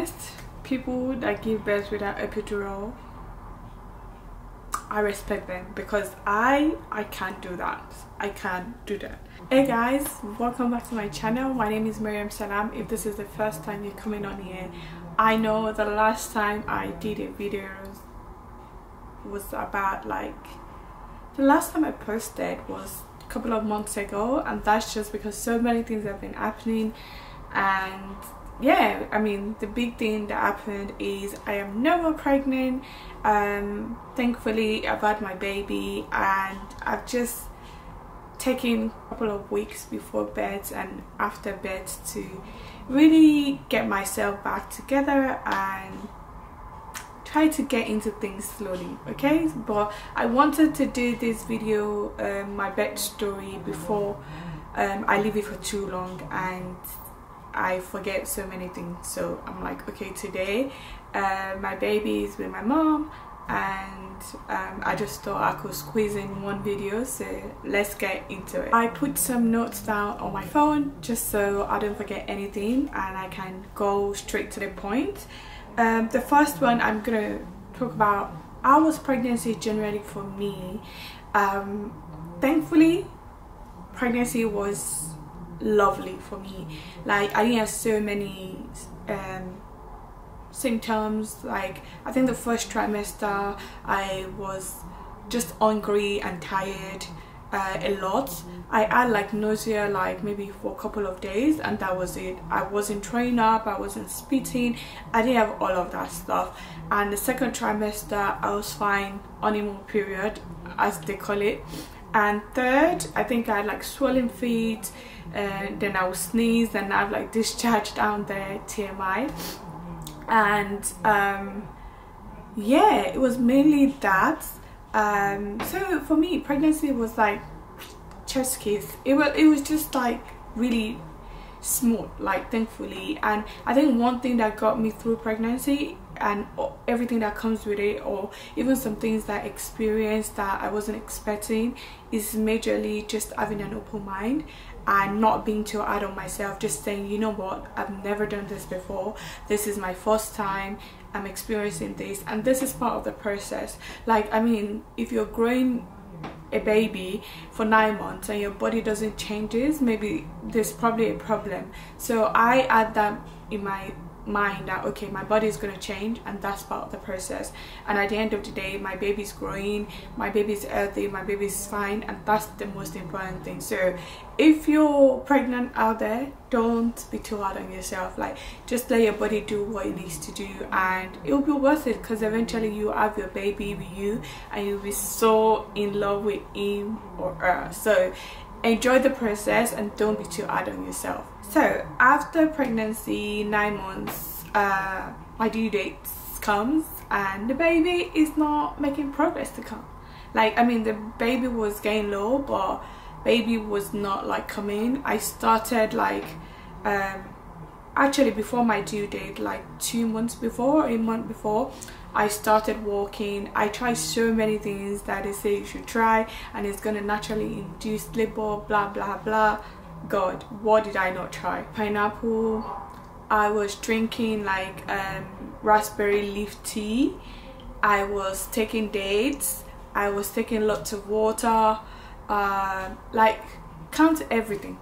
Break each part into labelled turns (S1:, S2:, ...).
S1: honest, people that give birth without epidural, I respect them, because I can't do that. I can't do that. Hey guys, welcome back to my channel. My name is Miriam Salam. If this is the first time you're coming on here, I know the last time I did a video was about the last time I posted was a couple of months ago, and that's just because so many things have been happening. And yeah, I mean, the big thing that happened is I am no more pregnant. Thankfully I've had my baby, and I've just taken a couple of weeks before birth and after birth to really get myself back together and try to get into things slowly, okay? But I wanted to do this video, my birth story, before I leave it for too long and I forget so many things. So I'm like, okay, today my baby is with my mom, and I just thought I could squeeze in one video, so let's get into it. I put some notes down on my phone just so I don't forget anything and I can go straight to the point. The first one I'm gonna talk about how was pregnancy generally for me. Thankfully pregnancy was lovely for me. Like, I didn't have so many symptoms. Like, I think the first trimester I was just hungry and tired a lot. I had like nausea like maybe for a couple of days, and that was it. I wasn't throwing up, I wasn't spitting, I didn't have all of that stuff. And the second trimester I was fine, honeymoon period as they call it. And third, I think I had like swollen feet, and then I would sneeze and I have like discharge down there, TMI. And yeah, it was mainly that. So for me, pregnancy was like chef's kiss. It was just like really smooth, like, thankfully. And I think one thing that got me through pregnancy and everything that comes with it, or even some things that I experienced that I wasn't expecting, is majorly just having an open mind and not being too hard on myself. Just saying, you know what, I've never done this before, this is my first time, I'm experiencing this, and this is part of the process. Like, I mean, if you're growing a baby for 9 months and your body doesn't changes, maybe there's probably a problem. So I had that in my mind that, okay, my body is going to change, and that's part of the process. And at the end of the day, my baby's growing, my baby's healthy, my baby's fine, and that's the most important thing. So if you're pregnant out there, don't be too hard on yourself. Like, just let your body do what it needs to do, and it'll be worth it, because eventually you have your baby with you and you'll be so in love with him or her. So enjoy the process and don't be too hard on yourself. So after pregnancy, 9 months, my due date comes and the baby is not making progress to come. Like, I mean, the baby was getting low, but baby was not like coming. I started like actually before my due date, like 2 months before, a month before, I started walking. I tried so many things that they say you should try, and it's gonna naturally induce labor, blah blah blah. God, what did I not try? Pineapple. I was drinking like raspberry leaf tea. I was taking dates. I was taking lots of water. Like, count everything.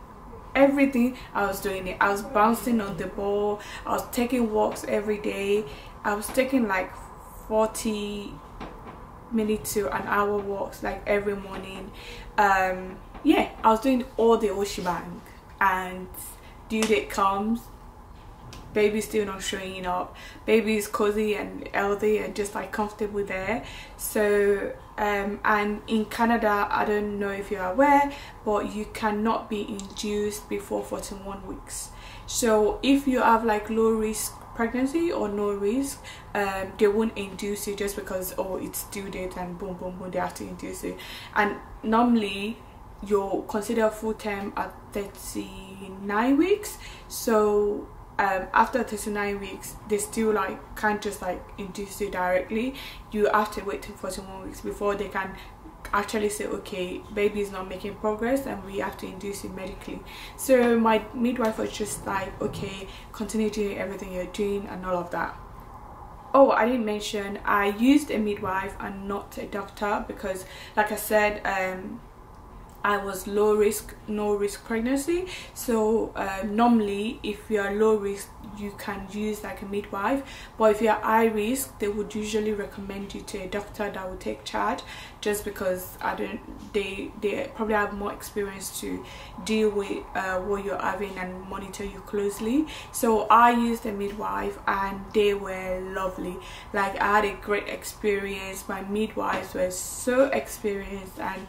S1: Everything I was doing it. I was bouncing on the ball. I was taking walks every day. I was taking like 40 minutes to an hour walks like every morning. Yeah, I was doing all the whole shebang, and due date comes, baby's still not showing up. Baby's cozy and healthy and just like comfortable there. So and in Canada, I don't know if you're aware, but you cannot be induced before 41 weeks. So if you have like low risk pregnancy or no risk, they won't induce you just because, oh, it's due date and boom boom boom, they have to induce you. And normally you're considered full term at 39 weeks. So after 39 weeks, they still like can't just like induce you directly. You have to wait till 41 weeks before they can actually say, okay, baby is not making progress and we have to induce it medically. So my midwife was just like, okay, continue doing everything you're doing and all of that. Oh, I didn't mention I used a midwife and not a doctor because, like I said, I was low risk, no risk pregnancy. So normally if you are low risk, you can use like a midwife, but if you are high risk, they would usually recommend you to a doctor that will take charge, just because they probably have more experience to deal with what you're having and monitor you closely. So I used a midwife and they were lovely. Like, I had a great experience. My midwives were so experienced and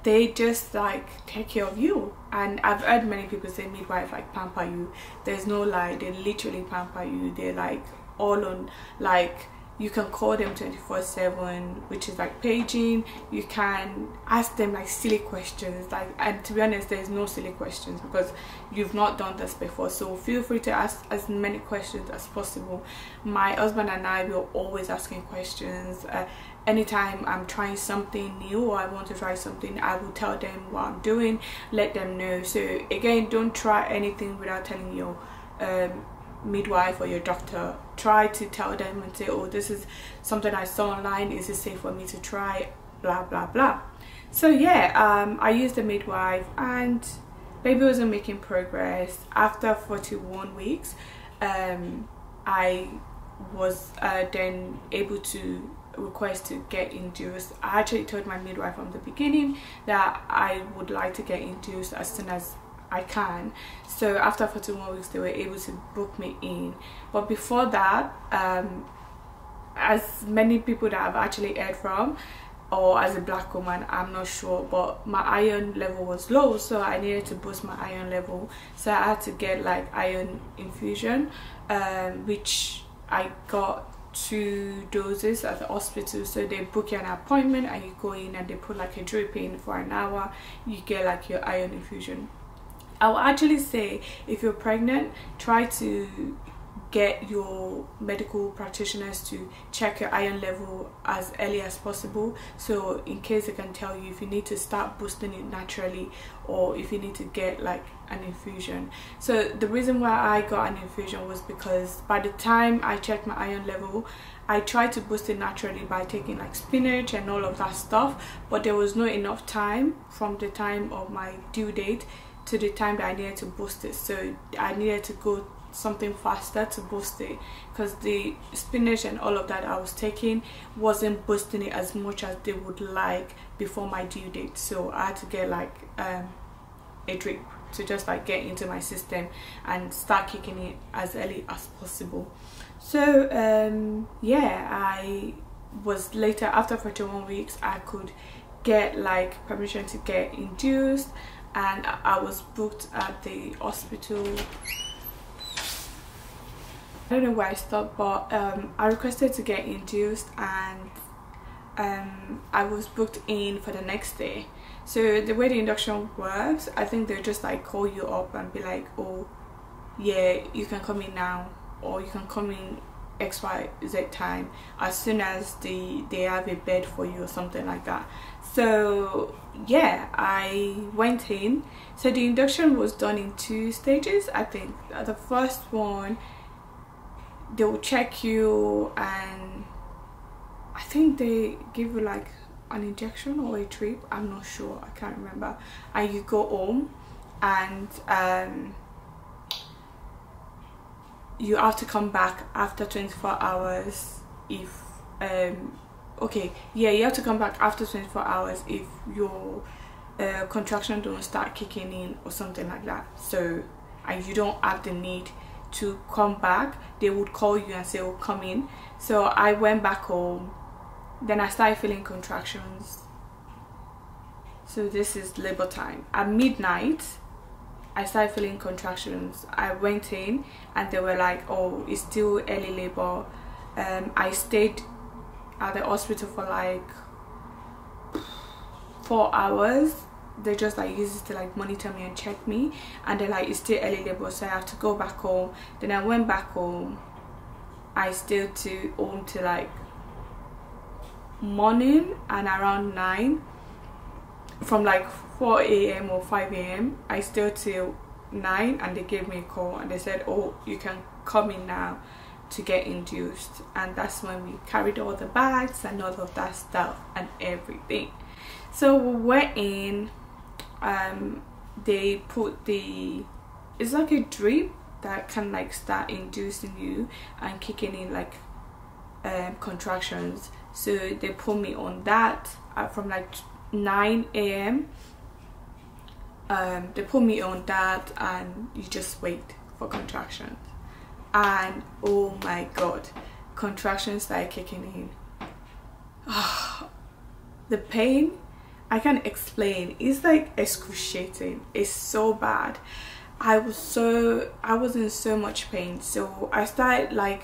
S1: they just like take care of you. And I've heard many people say midwife like pamper you. There's no lie, they literally pamper you. They're like all on, like, you can call them 24/7, which is like paging. You can ask them like silly questions, like, and to be honest, there's no silly questions because you've not done this before, so feel free to ask as many questions as possible. My husband and I were always asking questions. Anytime I'm trying something new or I want to try something, I will tell them what I'm doing, let them know. So again, don't try anything without telling your midwife or your doctor. Try to tell them and say, oh, this is something I saw online, is it safe for me to try, blah blah blah. So yeah, I used the midwife and baby wasn't making progress. After 41 weeks, I was then able to request to get induced. I actually told my midwife from the beginning that I would like to get induced as soon as I can. So after 41 weeks, they were able to book me in. But before that, as many people that I've actually heard from, or as a black woman, I'm not sure, but my iron level was low, so I needed to boost my iron level. So I had to get like iron infusion, which I got 2 doses at the hospital. So they book you an appointment and you go in and they put like a drip in for an hour. You get like your iron infusion. I will actually say, if you're pregnant, try to get your medical practitioners to check your iron level as early as possible, so in case they can tell you if you need to start boosting it naturally or if you need to get like an infusion. So the reason why I got an infusion was because by the time I checked my iron level, I tried to boost it naturally by taking like spinach and all of that stuff, but there was not enough time from the time of my due date to the time that I needed to boost it. So I needed to go something faster to boost it, because the spinach and all of that I was taking wasn't boosting it as much as they would like before my due date. So I had to get like a drip to just like get into my system and start kicking it as early as possible. So yeah, I was later, after 41 weeks, I could get like permission to get induced, and I was booked at the hospital. I don't know where I stopped, but I requested to get induced, and I was booked in for the next day. So the way the induction works, I think they just like call you up and be like, oh yeah, you can come in now, or you can come in XYZ time, as soon as they have a bed for you or something like that. So yeah, I went in. So the induction was done in 2 stages. I think the first one, they will check you and I think they give you like an injection or a drip, I'm not sure, I can't remember, and you go home, and you have to come back after 24 hours if okay, yeah, you have to come back after 24 hours if your contraction don't start kicking in or something like that. So, and you don't have the need to come back, they would call you and say, oh, come in. So I went back home, then I started feeling contractions. So this is labor time. At midnight, I started feeling contractions. I went in and they were like, oh, it's still early labor. I stayed at the hospital for like 4 hours. They just like use it to like monitor me and check me, and they're like, it's still early labor, so I have to go back home. Then I went back home. I stayed to home till like morning, and around 9 from like 4 a.m. or 5 a.m. I stayed till 9, and they gave me a call and they said, oh, you can come in now to get induced. And that's when we carried all the bags and all of that stuff and everything. So we went in. They put it's like a drip that can like start inducing you and kicking in like contractions. So they put me on that from like 9 a.m. They put me on that, and you just wait for contractions. And oh my god, contractions started kicking in. The pain, I can't explain. It's like excruciating. It's so bad. I was in so much pain. So I started like,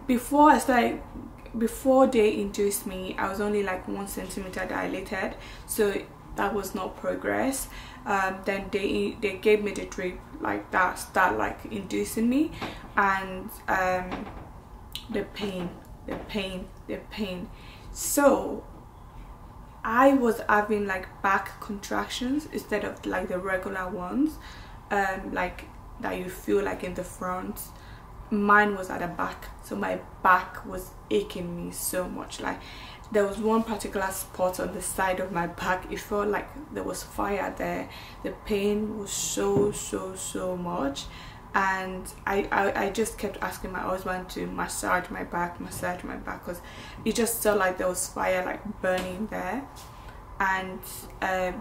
S1: before they induced me, I was only like 1 centimeter dilated, so that was not progress. Then they gave me the drip like that, start like inducing me, and the pain. So I was having like back contractions instead of like the regular ones, like that you feel like in the front. Mine was at the back, so my back was aching me so much. Like there was one particular spot on the side of my back, it felt like there was fire there. The pain was so much, and I just kept asking my husband to massage my back, because it just felt like there was fire like burning there. And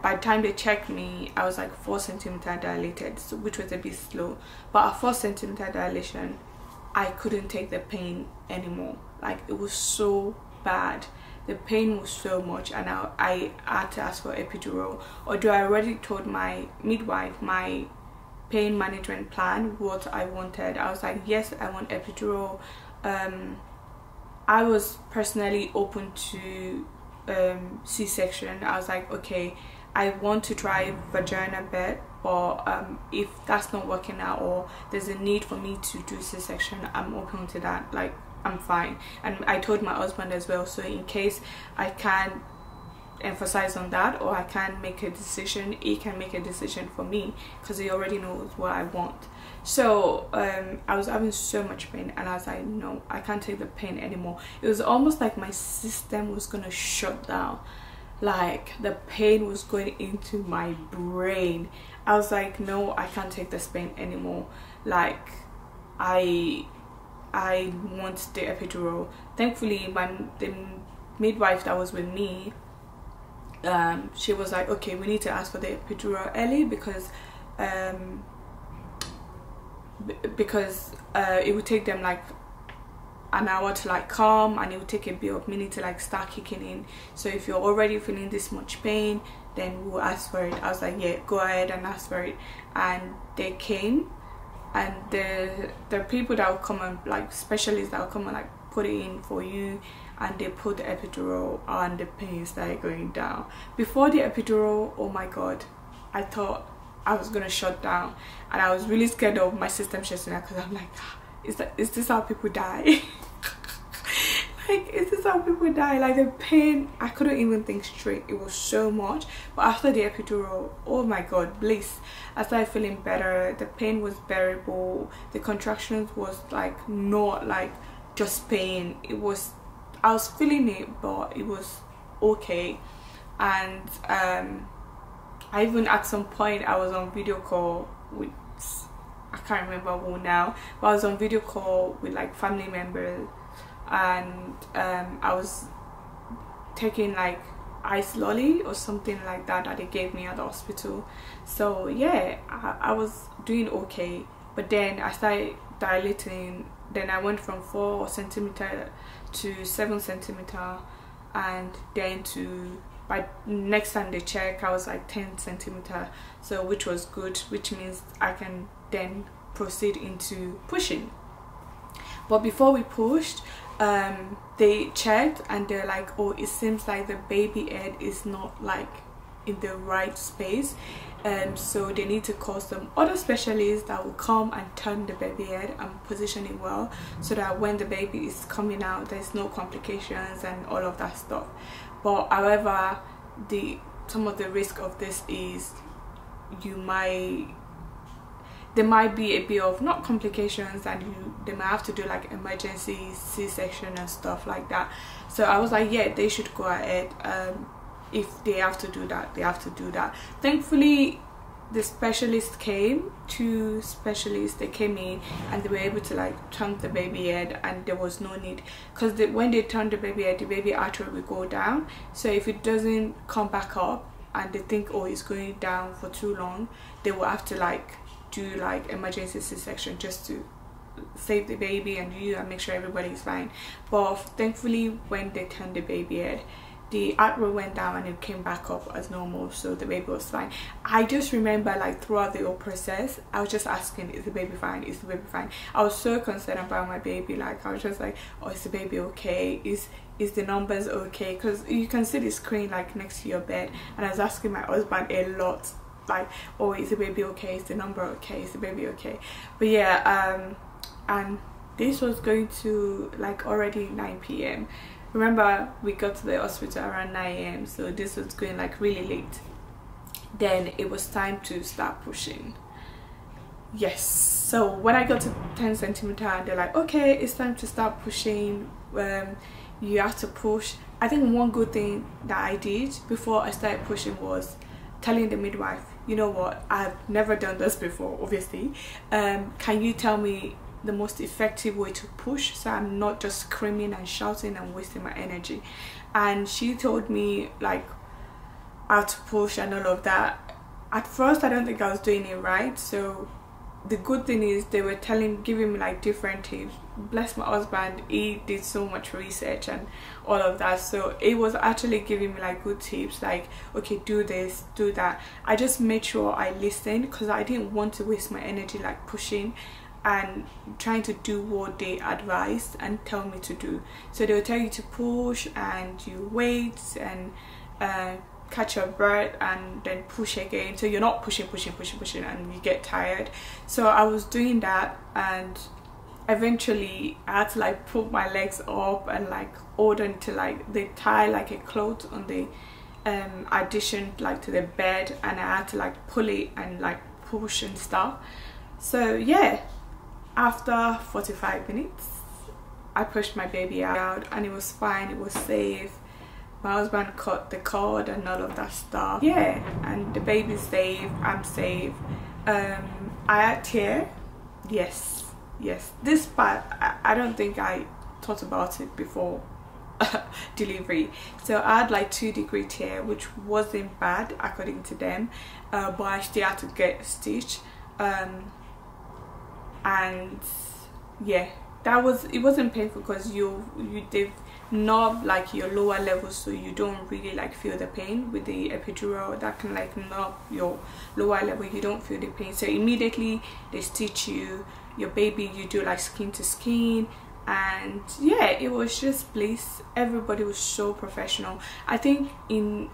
S1: by the time they checked me, I was like 4 centimeter dilated, so, which was a bit slow. But at 4 centimeter dilation, I couldn't take the pain anymore. Like it was so bad, the pain was so much, and I had to ask for epidural. Although I already told my midwife my pain management plan, what I wanted. I was like, yes, I want epidural. I was personally open to C-section. I was like, okay, I want to try vagina bed, but if that's not working out, or there's a need for me to do C-section, I'm open to that. Like I'm fine. And I told my husband as well, so in case I can't emphasize on that, or I can't make a decision, he can make a decision for me, because he already knows what I want. So I was having so much pain, and I was like, no, I can't take the pain anymore. It was almost like my system was gonna shut down. Like the pain was going into my brain. I was like, no, I can't take this pain anymore. Like I want the epidural. Thankfully, the midwife that was with me, she was like, okay, we need to ask for the epidural early, because it would take them like an hour to like come, and it would take a bit of minute to like start kicking in. So if you're already feeling this much pain, then we'll ask for it. I was like, yeah, go ahead and ask for it. And they came, and the people that will come and like specialists that will come and like put it in for you, and they put the epidural, and the pain started going down. Before the epidural, oh my god, I thought I was gonna shut down, and I was really scared of my system shutting down, because I'm like, is this how people die? Like, is this how people die? Like the pain, I couldn't even think straight. It was so much. But after the epidural, oh my god, bliss. I started feeling better. The pain was bearable. The contractions was like not like just pain. It was, I was feeling it, but it was okay. And I even at some point I was on video call with, I can't remember who now, but I was on video call with like family members, and I was taking like ice lolly or something like that they gave me at the hospital. So yeah, I was doing okay. But then I started dilating. Then I went from 4 centimeter to 7 centimeter, and then to, by next time they check, I was like 10 centimeter, so which was good, which means I can then proceed into pushing. But before we pushed, they checked, and they're like, oh, it seems like the baby head is not like in the right space, so they need to call some other specialists that will come and turn the baby head and position it well, so that when the baby is coming out, there's no complications and all of that stuff. But however, the some of the risk of this is there might be a bit of not complications, and they might have to do like emergency C-section and stuff like that. So I was like, yeah, they should go ahead. If they have to do that, they have to do that. Thankfully, the specialist came, 2 specialists, they came in and they were able to like turn the baby head, and there was no need, because when they turn the baby head, the baby artery will go down. So if it doesn't come back up and they think, oh, it's going down for too long, they will have to like do like emergency C-section just to save the baby and you, and make sure everybody is fine. But thankfully, when they turned the baby head, the artery went down and it came back up as normal, so the baby was fine. I just remember like throughout the whole process, I was just asking, is the baby fine, is the baby fine? I was so concerned about my baby. Like I was just like, oh, is the baby okay, is the numbers okay? Because you can see the screen like next to your bed, and I was asking my husband a lot, like, oh, is the baby okay, is the number okay, is the baby okay? But yeah, and this was going to like already 9 p.m. Remember, we got to the hospital around 9 a.m, so this was going like really late. Then it was time to start pushing. Yes, so when I got to 10 centimeter, they're like, okay, it's time to start pushing. You have to push. I think one good thing that I did before I started pushing was telling the midwife, you know what, I've never done this before, obviously. Can you tell me the most effective way to push, so I'm not just screaming and shouting and wasting my energy? And she told me like how to push and all of that. At first I don't think I was doing it right, so the good thing is they were giving me like different tips. Bless my husband, he did so much research and all of that, so it was actually giving me like good tips, like, okay, do this, do that. I just made sure I listened, because I didn't want to waste my energy like pushing and trying to do what they advised and tell me to do. So they'll tell you to push and you wait and catch your breath and then push again, so you're not pushing and you get tired. So I was doing that, and eventually I had to like put my legs up and like hold on to like they tie like a cloth on the addition like to the bed, and I had to like pull it and like push and stuff. So yeah, after 45 minutes I pushed my baby out and it was fine, it was safe. My husband cut the cord and all of that stuff. Yeah, and the baby's safe, I'm safe. I had tear. Yes, this part I don't think I thought about it before delivery. So I had like 2-degree tear, which wasn't bad according to them, but I still had to get stitched. And yeah, it wasn't painful because they've knob like your lower level, so you don't really like feel the pain. With the epidural, that can like knob your lower level, you don't feel the pain. So immediately they stitch your baby, you do like skin to skin, and yeah, it was just bliss. Everybody was so professional. I think in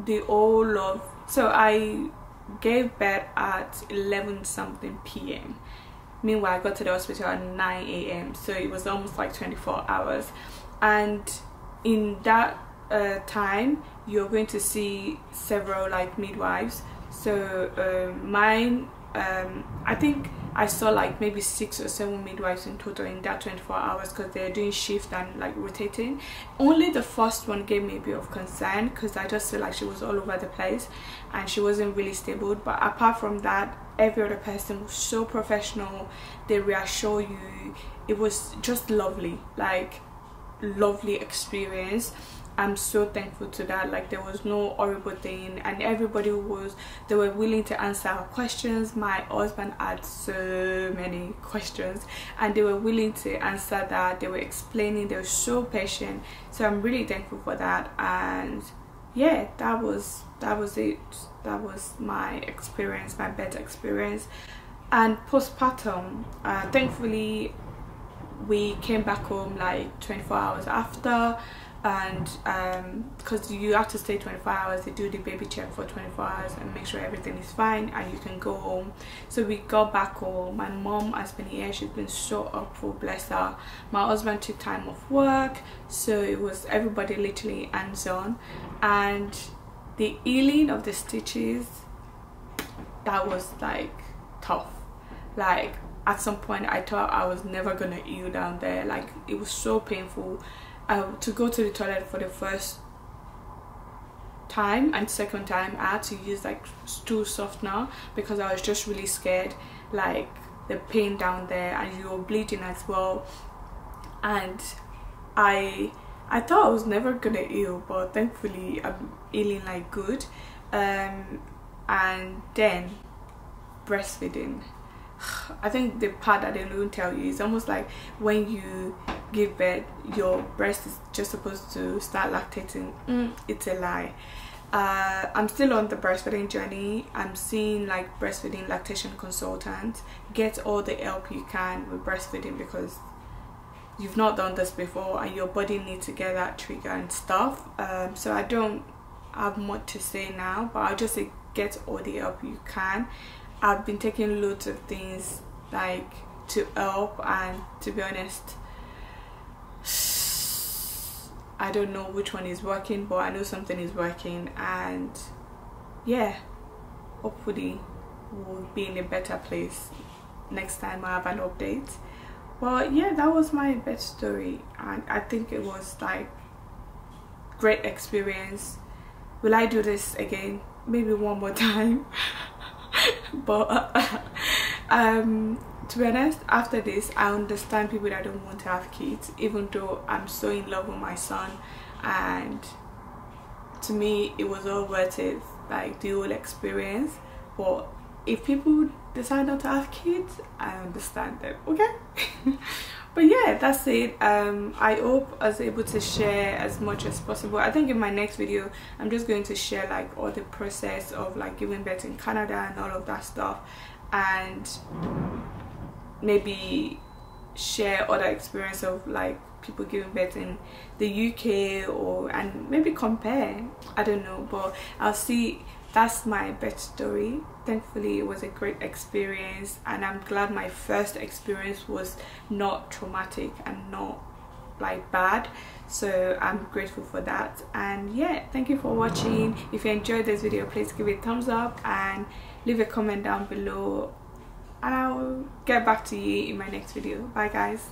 S1: the whole of, so I gave birth at 11 something p.m. Meanwhile, I got to the hospital at 9 a.m, so it was almost like 24 hours. And in that time, you're going to see several like midwives. So mine, I think I saw like maybe 6 or 7 midwives in total in that 24 hours, because they're doing shift and like rotating. Only the first one gave me a bit of concern, because I just feel like she was all over the place and she wasn't really stable. But apart from that, every other person was so professional. They reassure you. It was just lovely, like lovely experience. I'm so thankful to that. Like there was no horrible thing, and everybody they were willing to answer our questions. My husband had so many questions and they were willing to answer that. They were explaining, they were so patient. So I'm really thankful for that. And yeah, that was it. That was my experience, my birth experience. And postpartum, thankfully we came back home like 24 hours after. And because you have to stay 24 hours, they do the baby check for 24 hours and make sure everything is fine and you can go home. So we got back home. My mom has been here, she's been so helpful, bless her. My husband took time off work, so it was everybody literally hands on. And the healing of the stitches, that was like tough. Like at some point I thought I was never gonna heal down there. Like it was so painful. To go to the toilet for the first time and second time I had to use like stool softener because I was just really scared, like the pain down there, and you were bleeding as well. And I thought I was never gonna heal, but thankfully I'm healing like good. And then breastfeeding, I think the part that they don't tell you is almost like when you give birth, your breast is just supposed to start lactating. It's a lie. I'm still on the breastfeeding journey. I'm seeing like breastfeeding lactation consultants. Get all the help you can with breastfeeding because you've not done this before and your body needs to get that trigger and stuff. So I don't have much to say now, but I'll just say get all the help you can. I've been taking loads of things like to help, and to be honest, I don't know which one is working, but I know something is working, and yeah, hopefully we'll be in a better place next time I have an update. But yeah, that was my birth story, and I think it was like great experience. Will I do this again? Maybe one more time. But to be honest, after this I understand people that don't want to have kids, even though I'm so in love with my son, and to me it was all worth it, like the whole experience. But if people decide not to have kids, I understand them, okay? But yeah, that's it. I hope I was able to share as much as possible. I think in my next video I'm just going to share like all the process of like giving birth in Canada and all of that stuff, and maybe share other experience of like people giving birth in the UK, and maybe compare, I don't know, but I'll see. That's my birth story. Thankfully it was a great experience, and I'm glad my first experience was not traumatic and not like bad, so I'm grateful for that. And yeah, thank you for watching. If you enjoyed this video, please give it a thumbs up and leave a comment down below, and I'll get back to you in my next video. Bye guys.